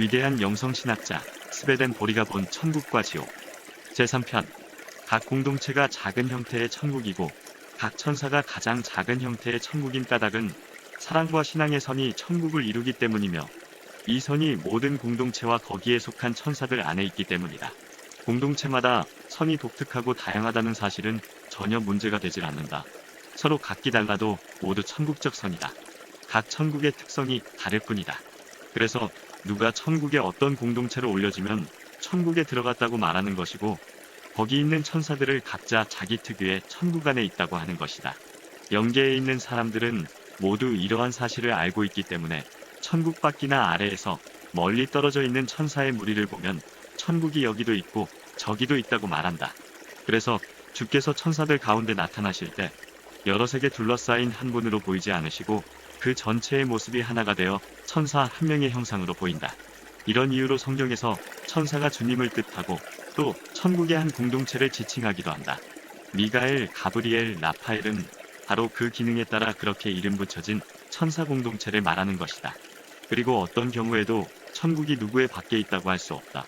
위대한 영성신학자 스베덴 보리가 본 천국과 지옥 제3편. 각 공동체가 작은 형태의 천국이고 각 천사가 가장 작은 형태의 천국인 까닭은 사랑과 신앙의 선이 천국을 이루기 때문이며 이 선이 모든 공동체와 거기에 속한 천사들 안에 있기 때문이다. 공동체마다 선이 독특하고 다양하다는 사실은 전혀 문제가 되질 않는다. 서로 각기 달라도 모두 천국적 선이다. 각 천국의 특성이 다를 뿐이다. 그래서 누가 천국의 어떤 공동체로 올려지면 천국에 들어갔다고 말하는 것이고 거기 있는 천사들을 각자 자기 특유의 천국 안에 있다고 하는 것이다. 영계에 있는 사람들은 모두 이러한 사실을 알고 있기 때문에 천국 밖이나 아래에서 멀리 떨어져 있는 천사의 무리를 보면 천국이 여기도 있고 저기도 있다고 말한다. 그래서 주께서 천사들 가운데 나타나실 때 여러 색에 둘러싸인 한 분으로 보이지 않으시고 그 전체의 모습이 하나가 되어 천사 한 명의 형상으로 보인다. 이런 이유로 성경에서 천사가 주님을 뜻하고 또 천국의 한 공동체를 지칭하기도 한다. 미가엘, 가브리엘, 라파엘은 바로 그 기능에 따라 그렇게 이름 붙여진 천사 공동체를 말하는 것이다. 그리고 어떤 경우에도 천국이 누구의 밖에 있다고 할 수 없다.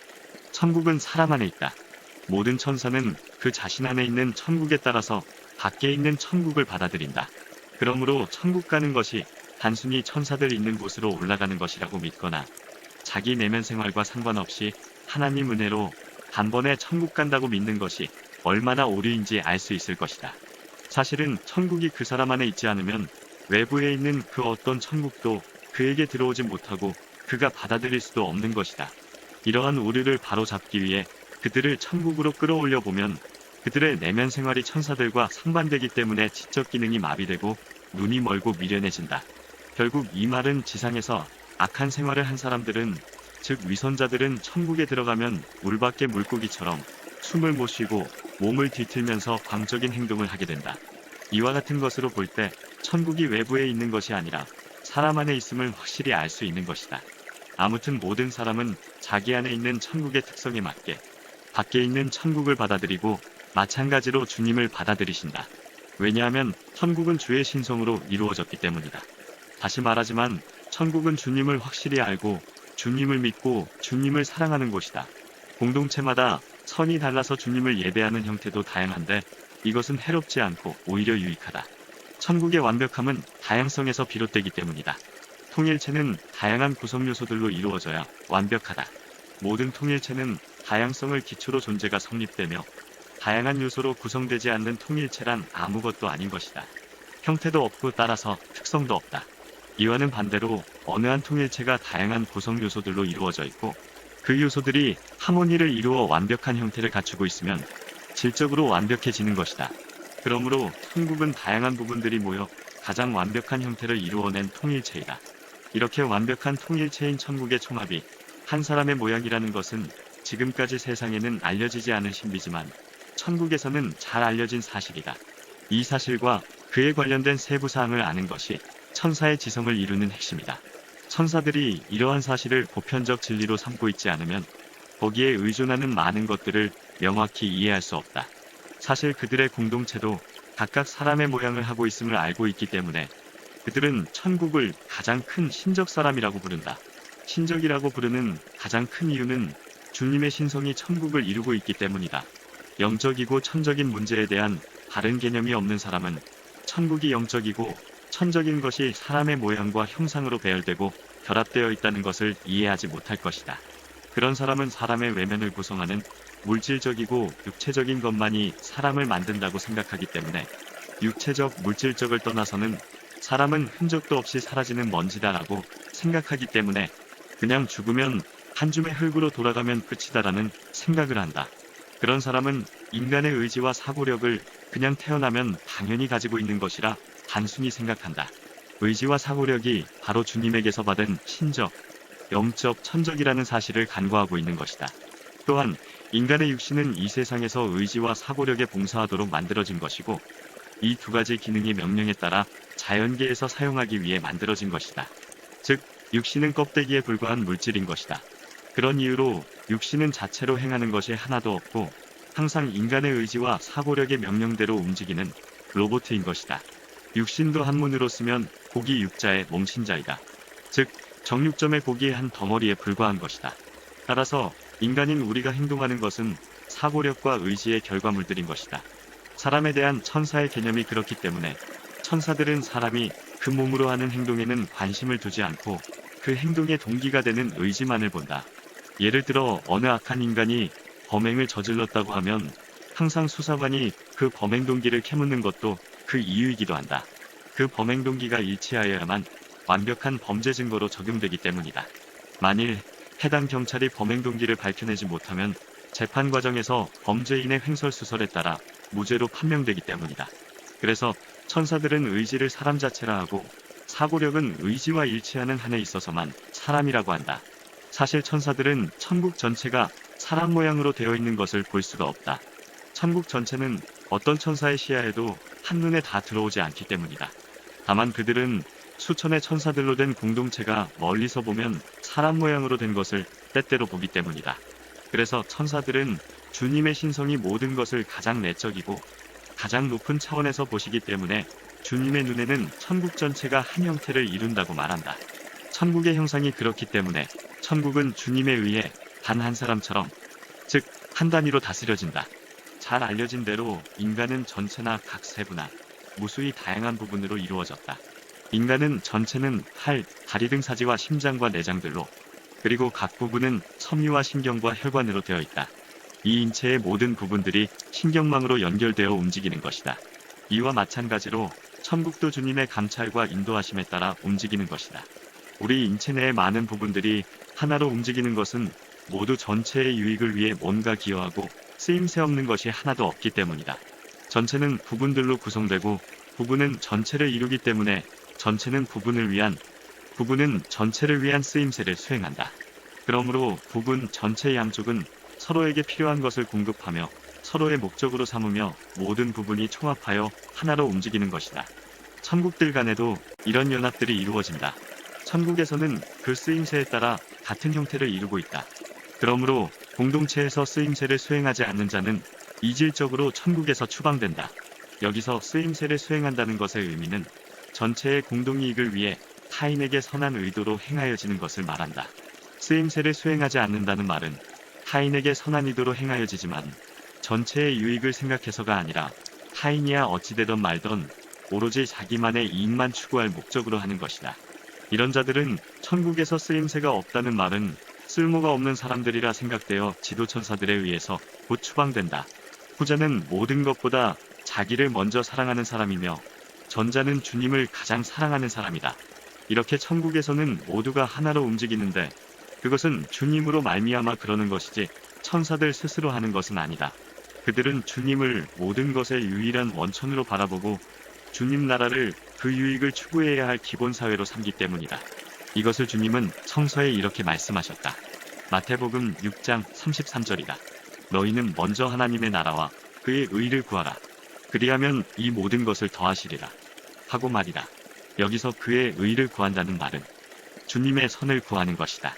천국은 사람 안에 있다. 모든 천사는 그 자신 안에 있는 천국에 따라서 밖에 있는 천국을 받아들인다. 그러므로 천국 가는 것이 단순히 천사들 있는 곳으로 올라가는 것이라고 믿거나 자기 내면 생활과 상관없이 하나님 은혜로 단번에 천국 간다고 믿는 것이 얼마나 오류인지 알 수 있을 것이다. 사실은 천국이 그 사람 안에 있지 않으면 외부에 있는 그 어떤 천국도 그에게 들어오지 못하고 그가 받아들일 수도 없는 것이다. 이러한 오류를 바로잡기 위해 그들을 천국으로 끌어올려 보면 그들의 내면 생활이 천사들과 상반되기 때문에 지적 기능이 마비되고 눈이 멀고 미련해진다. 결국 이 말은 지상에서 악한 생활을 한 사람들은, 즉 위선자들은 천국에 들어가면 물밖에 물고기처럼 숨을 못 쉬고 몸을 뒤틀면서 광적인 행동을 하게 된다. 이와 같은 것으로 볼 때 천국이 외부에 있는 것이 아니라 사람 안에 있음을 확실히 알 수 있는 것이다. 아무튼 모든 사람은 자기 안에 있는 천국의 특성에 맞게 밖에 있는 천국을 받아들이고 마찬가지로 주님을 받아들이신다. 왜냐하면 천국은 주의 신성으로 이루어졌기 때문이다. 다시 말하지만 천국은 주님을 확실히 알고 주님을 믿고 주님을 사랑하는 곳이다. 공동체마다 선이 달라서 주님을 예배하는 형태도 다양한데 이것은 해롭지 않고 오히려 유익하다. 천국의 완벽함은 다양성에서 비롯되기 때문이다. 통일체는 다양한 구성 요소들로 이루어져야 완벽하다. 모든 통일체는 다양성을 기초로 존재가 성립되며 다양한 요소로 구성되지 않는 통일체란 아무것도 아닌 것이다. 형태도 없고 따라서 특성도 없다. 이와는 반대로 어느 한 통일체가 다양한 구성 요소들로 이루어져 있고 그 요소들이 하모니를 이루어 완벽한 형태를 갖추고 있으면 질적으로 완벽해지는 것이다. 그러므로 천국은 다양한 부분들이 모여 가장 완벽한 형태를 이루어낸 통일체이다. 이렇게 완벽한 통일체인 천국의 총합이 한 사람의 모양이라는 것은 지금까지 세상에는 알려지지 않은 신비지만 천국에서는 잘 알려진 사실이다. 이 사실과 그에 관련된 세부 사항을 아는 것이 천사의 지성을 이루는 핵심이다. 천사들이 이러한 사실을 보편적 진리로 삼고 있지 않으면 거기에 의존하는 많은 것들을 명확히 이해할 수 없다. 사실 그들의 공동체도 각각 사람의 모양을 하고 있음을 알고 있기 때문에 그들은 천국을 가장 큰 신적 사람이라고 부른다. 신적이라고 부르는 가장 큰 이유는 주님의 신성이 천국을 이루고 있기 때문이다. 영적이고 천적인 문제에 대한 바른 개념이 없는 사람은 천국이 영적이고 천적인 것이 사람의 모양과 형상으로 배열되고 결합되어 있다는 것을 이해하지 못할 것이다. 그런 사람은 사람의 외면을 구성하는 물질적이고 육체적인 것만이 사람을 만든다고 생각하기 때문에 육체적, 물질적을 떠나서는 사람은 흔적도 없이 사라지는 먼지다라고 생각하기 때문에 그냥 죽으면 한 줌의 흙으로 돌아가면 끝이다라는 생각을 한다. 그런 사람은 인간의 의지와 사고력을 그냥 태어나면 당연히 가지고 있는 것이라 단순히 생각한다. 의지와 사고력이 바로 주님에게서 받은 신적, 영적, 천적이라는 사실을 간과하고 있는 것이다. 또한 인간의 육신은 이 세상에서 의지와 사고력에 봉사하도록 만들어진 것이고 이 두 가지 기능이 명령에 따라 자연계에서 사용하기 위해 만들어진 것이다. 즉, 육신은 껍데기에 불과한 물질인 것이다. 그런 이유로 육신은 자체로 행하는 것이 하나도 없고 항상 인간의 의지와 사고력의 명령대로 움직이는 로봇인 것이다. 육신도 한문으로 쓰면 고기 육자의 몸신자이다. 즉 정육점의 고기의 한 덩어리에 불과한 것이다. 따라서 인간인 우리가 행동하는 것은 사고력과 의지의 결과물들인 것이다. 사람에 대한 천사의 개념이 그렇기 때문에 천사들은 사람이 그 몸으로 하는 행동에는 관심을 두지 않고 그 행동의 동기가 되는 의지만을 본다. 예를 들어 어느 악한 인간이 범행을 저질렀다고 하면 항상 수사관이 그 범행 동기를 캐묻는 것도 그 이유이기도 한다. 그 범행 동기가 일치하여야만 완벽한 범죄 증거로 적용되기 때문이다. 만일 해당 경찰이 범행 동기를 밝혀내지 못하면 재판 과정에서 범죄인의 횡설수설에 따라 무죄로 판명되기 때문이다. 그래서 천사들은 의지를 사람 자체라 하고 사고력은 의지와 일치하는 한에 있어서만 사람이라고 한다. 사실 천사들은 천국 전체가 사람 모양으로 되어 있는 것을 볼 수가 없다. 천국 전체는 어떤 천사의 시야에도 한눈에 다 들어오지 않기 때문이다. 다만 그들은 수천의 천사들로 된 공동체가 멀리서 보면 사람 모양으로 된 것을 때때로 보기 때문이다. 그래서 천사들은 주님의 신성이 모든 것을 가장 내적이고 가장 높은 차원에서 보시기 때문에 주님의 눈에는 천국 전체가 한 형태를 이룬다고 말한다. 천국의 형상이 그렇기 때문에 천국은 주님에 의해 단 한 사람처럼, 즉 한 단위로 다스려진다. 잘 알려진 대로 인간은 전체나 각 세부나 무수히 다양한 부분으로 이루어졌다. 인간은 전체는 팔, 다리 등 사지와 심장과 내장들로, 그리고 각 부분은 섬유와 신경과 혈관으로 되어 있다. 이 인체의 모든 부분들이 신경망으로 연결되어 움직이는 것이다. 이와 마찬가지로 천국도 주님의 감찰과 인도하심에 따라 움직이는 것이다. 우리 인체 내의 많은 부분들이 하나로 움직이는 것은 모두 전체의 유익을 위해 뭔가 기여하고 쓰임새 없는 것이 하나도 없기 때문이다. 전체는 부분들로 구성되고 부분은 전체를 이루기 때문에 전체는 부분은 전체를 위한 쓰임새를 수행한다. 그러므로 부분 전체 양쪽은 서로에게 필요한 것을 공급하며 서로의 목적으로 삼으며 모든 부분이 총합하여 하나로 움직이는 것이다. 천국들 간에도 이런 연합들이 이루어진다. 천국에서는 그 쓰임새에 따라 같은 형태를 이루고 있다. 그러므로 공동체에서 쓰임새를 수행하지 않는 자는 이질적으로 천국에서 추방된다. 여기서 쓰임새를 수행한다는 것의 의미는 전체의 공동이익을 위해 타인에게 선한 의도로 행하여지는 것을 말한다. 쓰임새를 수행하지 않는다는 말은 타인에게 선한 의도로 행하여지지만 전체의 유익을 생각해서가 아니라 타인이야 어찌되던 말던 오로지 자기만의 이익만 추구할 목적으로 하는 것이다. 이런 자들은 천국에서 쓰임새가 없다는 말은 쓸모가 없는 사람들이라 생각되어 지도천사들에 의해서 곧 추방된다. 후자는 모든 것보다 자기를 먼저 사랑하는 사람이며 전자는 주님을 가장 사랑하는 사람이다. 이렇게 천국에서는 모두가 하나로 움직이는데 그것은 주님으로 말미암아 그러는 것이지 천사들 스스로 하는 것은 아니다. 그들은 주님을 모든 것의 유일한 원천으로 바라보고 주님 나라를 그 유익을 추구해야 할 기본 사회로 삼기 때문이다. 이것을 주님은 성서에 이렇게 말씀하셨다. 마태복음 6장 33절이다. 너희는 먼저 하나님의 나라와 그의 의를 구하라. 그리하면 이 모든 것을 더하시리라. 하고 말이다. 여기서 그의 의를 구한다는 말은 주님의 선을 구하는 것이다.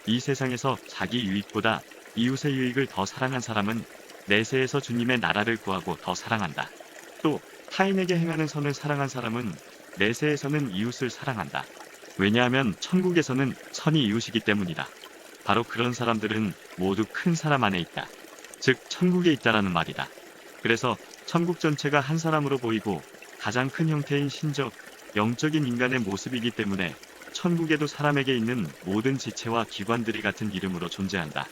이 세상에서 자기 유익보다 이웃의 유익을 더 사랑한 사람은 내세에서 주님의 나라를 구하고 더 사랑한다. 또 타인에게 행하는 선을 사랑한 사람은 내세에서는 이웃을 사랑한다. 왜냐하면 천국에서는 선이 이웃이기 때문이다. 바로 그런 사람들은 모두 큰 사람 안에 있다. 즉 천국에 있다라는 말이다. 그래서 천국 전체가 한 사람으로 보이고 가장 큰 형태인 신적, 영적인 인간의 모습이기 때문에 천국에도 사람에게 있는 모든 지체와 기관들이 같은 이름으로 존재한다.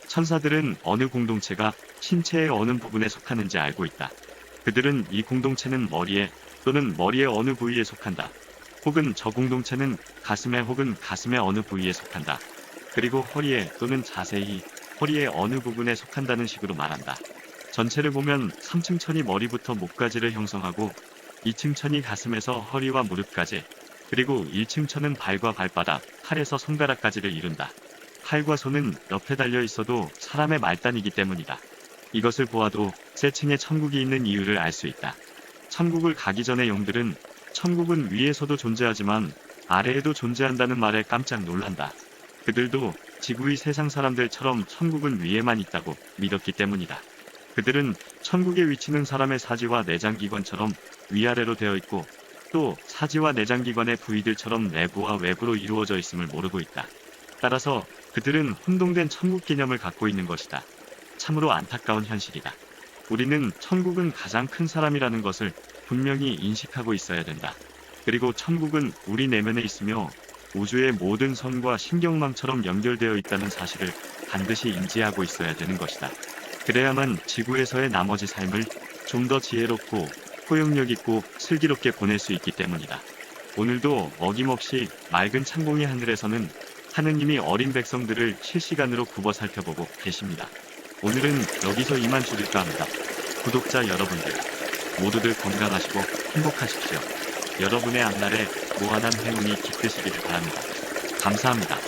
천사들은 어느 공동체가 신체의 어느 부분에 속하는지 알고 있다. 그들은 이 공동체는 머리에 또는 머리의 어느 부위에 속한다. 혹은 저 공동체는 가슴에 혹은 가슴의 어느 부위에 속한다. 그리고 허리에 또는 자세히 허리의 어느 부분에 속한다는 식으로 말한다. 전체를 보면 3층 천이 머리부터 목까지를 형성하고 2층 천이 가슴에서 허리와 무릎까지, 그리고 1층 천은 발과 발바닥, 팔에서 손가락까지를 이룬다. 팔과 손은 옆에 달려 있어도 사람의 말단이기 때문이다. 이것을 보아도 세 층의 천국이 있는 이유를 알 수 있다. 천국을 가기 전의 영들은 천국은 위에서도 존재하지만 아래에도 존재한다는 말에 깜짝 놀란다. 그들도 지구의 세상 사람들처럼 천국은 위에만 있다고 믿었기 때문이다. 그들은 천국에 위치는 사람의 사지와 내장기관처럼 위아래로 되어 있고 또 사지와 내장기관의 부위들처럼 내부와 외부로 이루어져 있음을 모르고 있다. 따라서 그들은 혼동된 천국 개념을 갖고 있는 것이다. 참으로 안타까운 현실이다. 우리는 천국은 가장 큰 사람이라는 것을 분명히 인식하고 있어야 된다. 그리고 천국은 우리 내면에 있으며 우주의 모든 선과 신경망처럼 연결되어 있다는 사실을 반드시 인지하고 있어야 되는 것이다. 그래야만 지구에서의 나머지 삶을 좀 더 지혜롭고 포용력 있고 슬기롭게 보낼 수 있기 때문이다. 오늘도 어김없이 맑은 창공의 하늘에서는 하느님이 어린 백성들을 실시간으로 굽어 살펴보고 계십니다. 오늘은 여기서 이만 줄일까 합니다. 구독자 여러분들, 모두들 건강하시고 행복하십시오. 여러분의 앞날에 무한한 행운이 깃드시기를 바랍니다. 감사합니다.